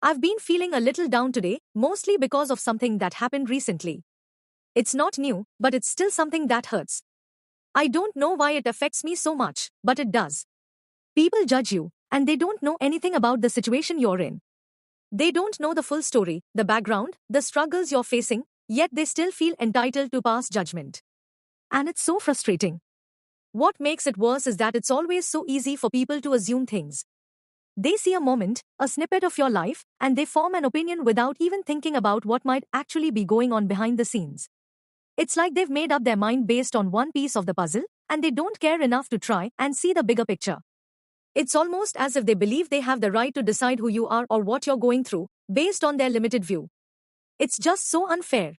I've been feeling a little down today, mostly because of something that happened recently. It's not new, but it's still something that hurts. I don't know why it affects me so much, but it does. People judge you, and they don't know anything about the situation you're in. They don't know the full story, the background, the struggles you're facing, yet they still feel entitled to pass judgment. And it's so frustrating. What makes it worse is that it's always so easy for people to assume things. They see a moment, a snippet of your life, and they form an opinion without even thinking about what might actually be going on behind the scenes. It's like they've made up their mind based on one piece of the puzzle, and they don't care enough to try and see the bigger picture. It's almost as if they believe they have the right to decide who you are or what you're going through, based on their limited view. It's just so unfair.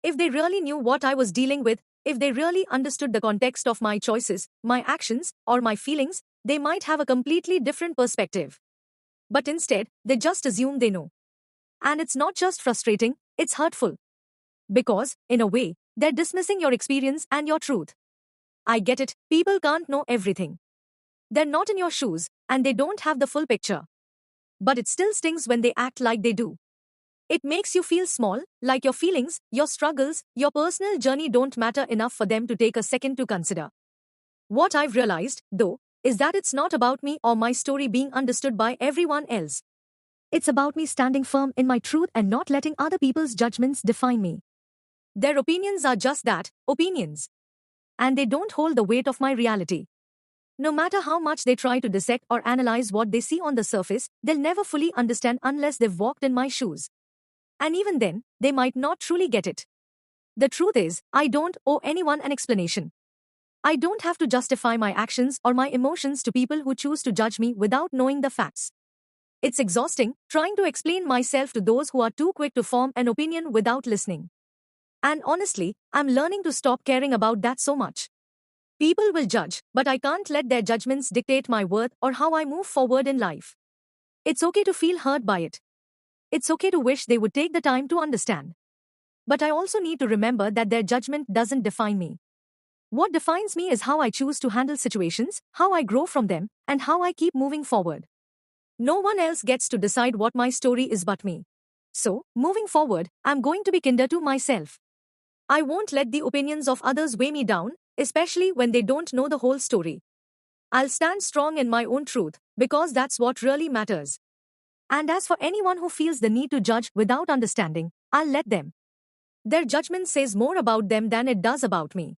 If they really knew what I was dealing with, if they really understood the context of my choices, my actions, or my feelings, they might have a completely different perspective. But instead, they just assume they know. And it's not just frustrating, it's hurtful. Because, in a way, they're dismissing your experience and your truth. I get it, people can't know everything. They're not in your shoes, and they don't have the full picture. But it still stings when they act like they do. It makes you feel small, like your feelings, your struggles, your personal journey don't matter enough for them to take a second to consider. What I've realized, though, is that it's not about me or my story being understood by everyone else. It's about me standing firm in my truth and not letting other people's judgments define me. Their opinions are just that, opinions. And they don't hold the weight of my reality. No matter how much they try to dissect or analyze what they see on the surface, they'll never fully understand unless they've walked in my shoes. And even then, they might not truly get it. The truth is, I don't owe anyone an explanation. I don't have to justify my actions or my emotions to people who choose to judge me without knowing the facts. It's exhausting, trying to explain myself to those who are too quick to form an opinion without listening. And honestly, I'm learning to stop caring about that so much. People will judge, but I can't let their judgments dictate my worth or how I move forward in life. It's okay to feel hurt by it. It's okay to wish they would take the time to understand. But I also need to remember that their judgment doesn't define me. What defines me is how I choose to handle situations, how I grow from them, and how I keep moving forward. No one else gets to decide what my story is but me. So, moving forward, I'm going to be kinder to myself. I won't let the opinions of others weigh me down, especially when they don't know the whole story. I'll stand strong in my own truth, because that's what really matters. And as for anyone who feels the need to judge without understanding, I'll let them. Their judgment says more about them than it does about me.